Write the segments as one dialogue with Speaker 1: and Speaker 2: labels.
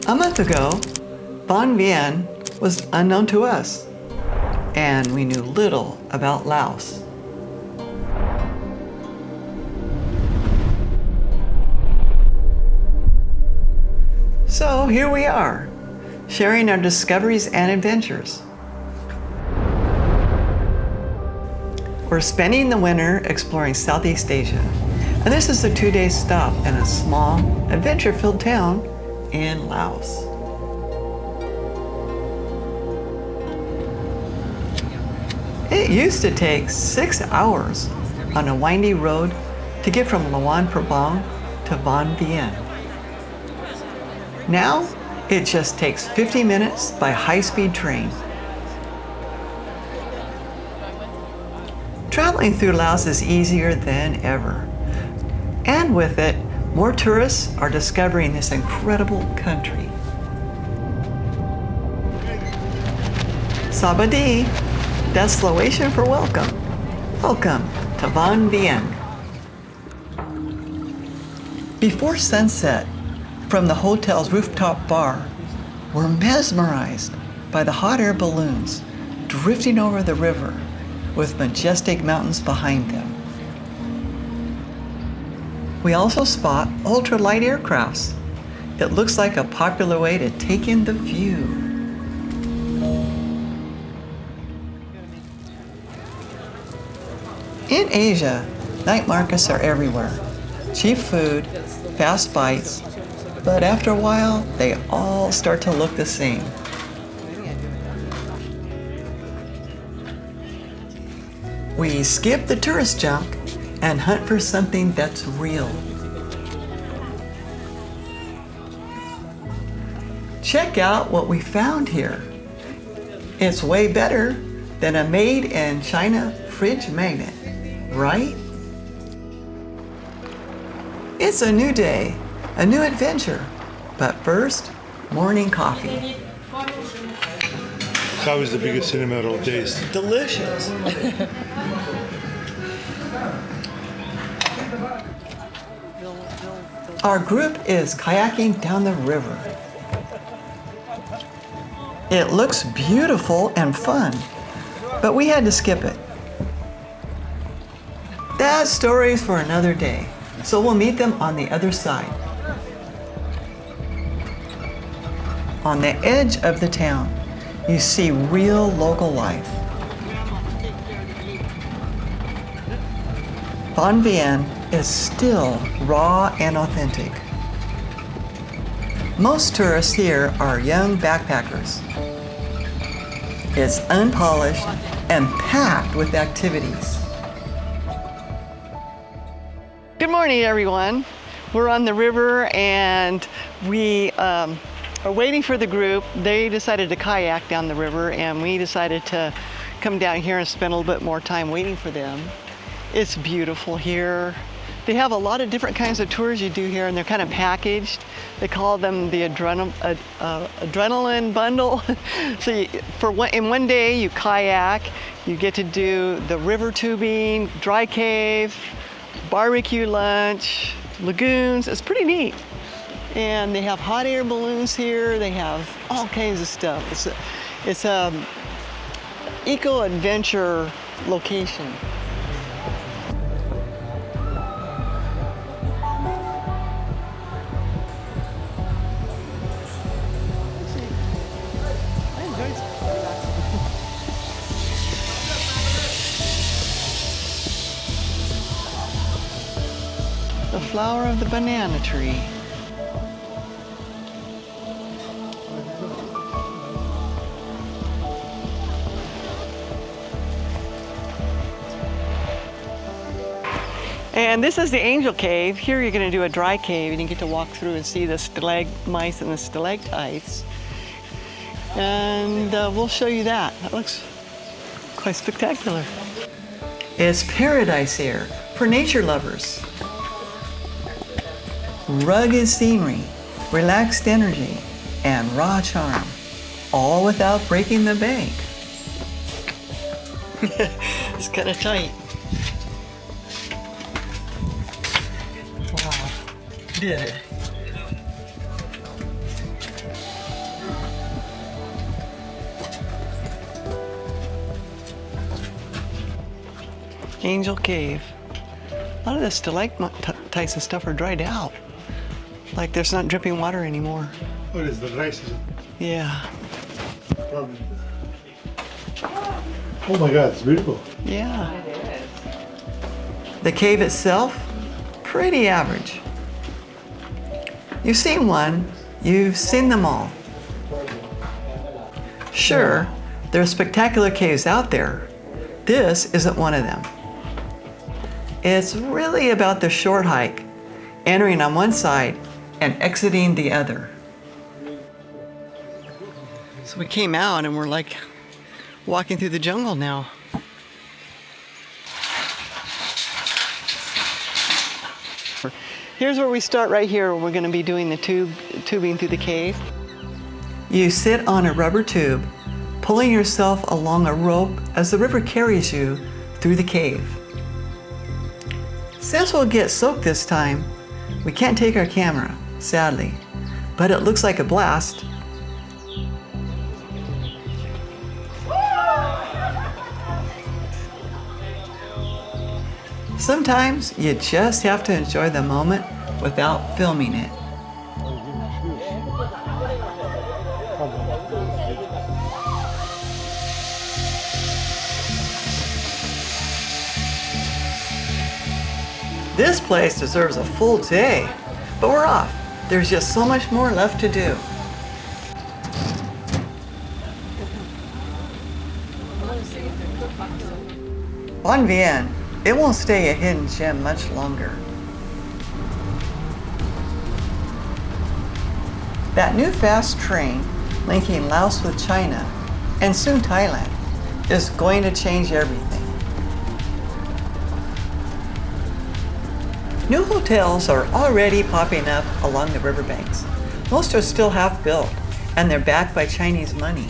Speaker 1: A month ago, Vang Vieng was unknown to us, and we knew little about Laos. So here we are, sharing our discoveries and adventures. We're spending the winter exploring Southeast Asia, and this is a 2-day stop in a small, adventure-filled town in Laos. It used to take 6 hours on a windy road to get from Luang Prabang to Vang Vieng. Now, it just takes 50 minutes by high-speed train. Traveling through Laos is easier than ever. And with it, more tourists are discovering this incredible country. Sabadi, that's Laotian for welcome. Welcome to Vang Vieng. Before sunset, from the hotel's rooftop bar, we're mesmerized by the hot air balloons drifting over the river with majestic mountains behind them. We also spot ultralight aircrafts. It looks like a popular way to take in the view. In Asia, night markets are everywhere. Cheap food, fast bites, but after a while, they all start to look the same. We skip the tourist junk and hunt for something that's real. Check out what we found here. It's way better than a made-in-China fridge magnet, right? It's a new day, a new adventure, but first, morning coffee.
Speaker 2: How is the biggest cinema at all taste?
Speaker 1: Delicious. Our group is kayaking down the river. It looks beautiful and fun, but we had to skip it. That story's for another day, so we'll meet them on the other side. On the edge of the town, you see real local life. Vang Vieng is still raw and authentic. Most tourists here are young backpackers. It's unpolished and packed with activities. Good morning, everyone. We're on the river and we are waiting for the group. They decided to kayak down the river and we decided to come down here and spend a little bit more time waiting for them. It's beautiful here. They have a lot of different kinds of tours you do here and they're kind of packaged. They call them the adrenaline bundle. So in one day you kayak, you get to do the river tubing, dry cave, barbecue lunch, lagoons. It's pretty neat. And they have hot air balloons here. They have all kinds of stuff. It's a eco-adventure location. The flower of the banana tree. And this is the Angel Cave. Here you're going to do a dry cave and you get to walk through and see the stalagmites and the stalactites. And we'll show you that. That looks quite spectacular. It's paradise here for nature lovers. Rugged scenery, relaxed energy, and raw charm, all without breaking the bank. It's kind of tight. Wow, did it. Angel Cave. A lot of the stalactites and stuff are dried out. Like there's not dripping water anymore.
Speaker 2: Oh, it is the rice, is it?
Speaker 1: Yeah.
Speaker 2: Probably. Oh my God, it's beautiful.
Speaker 1: Yeah. The cave itself, pretty average. You've seen one, you've seen them all. Sure, there are spectacular caves out there. This isn't one of them. It's really about the short hike, entering on one side and exiting the other. So we came out and we're like walking through the jungle now. Here's where we start right here. We're going to be doing the tubing through the cave. You sit on a rubber tube, pulling yourself along a rope as the river carries you through the cave. Since we'll get soaked this time, we can't take our camera, sadly, but it looks like a blast. Sometimes you just have to enjoy the moment without filming it. This place deserves a full day, but we're off. There's just so much more left to do. Vang Vieng, it won't stay a hidden gem much longer. That new fast train linking Laos with China and soon Thailand is going to change everything. New hotels are already popping up along the riverbanks. Most are still half built and they're backed by Chinese money.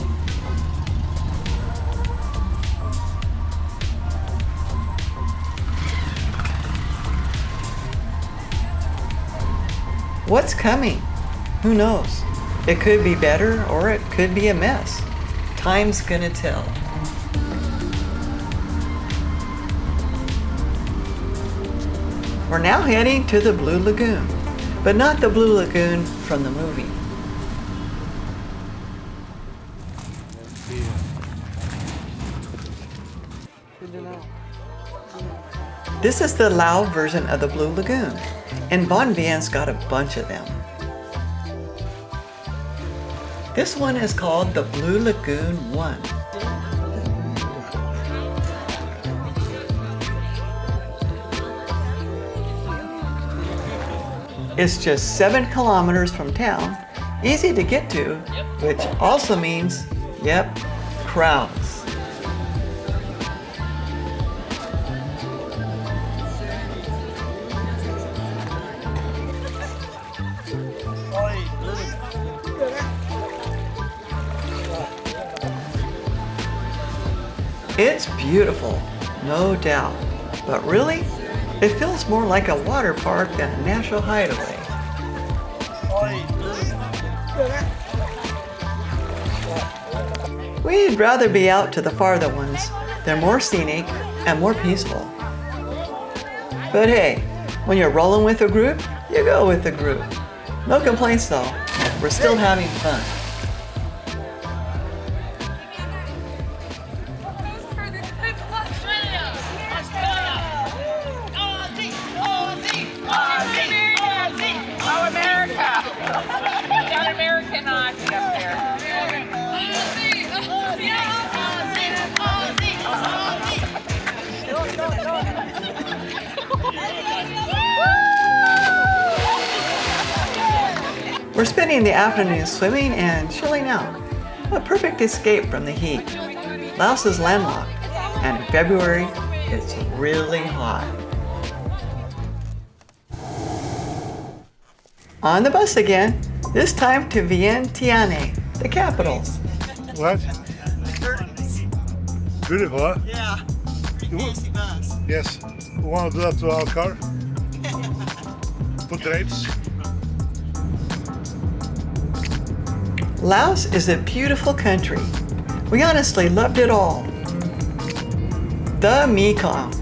Speaker 1: What's coming? Who knows? It could be better or it could be a mess. Time's gonna tell. We're now heading to the Blue Lagoon, but not the Blue Lagoon from the movie. This is the Laos version of the Blue Lagoon, and Vang Vieng's got a bunch of them. This one is called the Blue Lagoon 1. It's just 7 kilometers from town, easy to get to, which also means, yep, crowds. It's beautiful, no doubt, but really, it feels more like a water park than a natural hideaway. We'd rather be out to the farther ones. They're more scenic and more peaceful. But hey, when you're rolling with a group, you go with the group. No complaints though, we're still having fun. We're spending the afternoon swimming and chilling out. A perfect escape from the heat. Laos is landlocked, and in February, it's really hot. On the bus again, this time to Vientiane, the capital.
Speaker 2: What? Beautiful, huh?
Speaker 1: Yeah, pretty fancy bus.
Speaker 2: Yes. We want to do that to our car? Put drapes.
Speaker 1: Laos is a beautiful country. We honestly loved it all. The Mekong,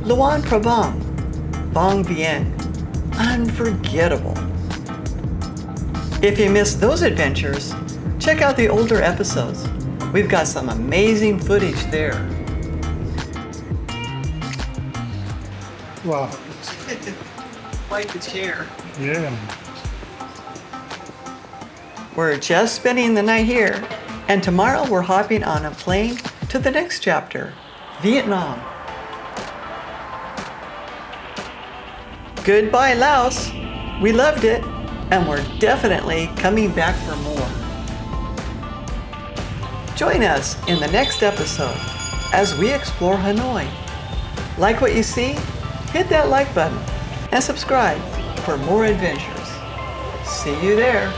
Speaker 1: Luang Prabang, Vang Vieng, unforgettable. If you missed those adventures, check out the older episodes. We've got some amazing footage there.
Speaker 2: Wow.
Speaker 1: Like the chair.
Speaker 2: Yeah.
Speaker 1: We're just spending the night here, and tomorrow we're hopping on a plane to the next chapter, Vietnam. Goodbye, Laos. We loved it, and we're definitely coming back for more. Join us in the next episode as we explore Hanoi. Like what you see? Hit that like button and subscribe for more adventures. See you there.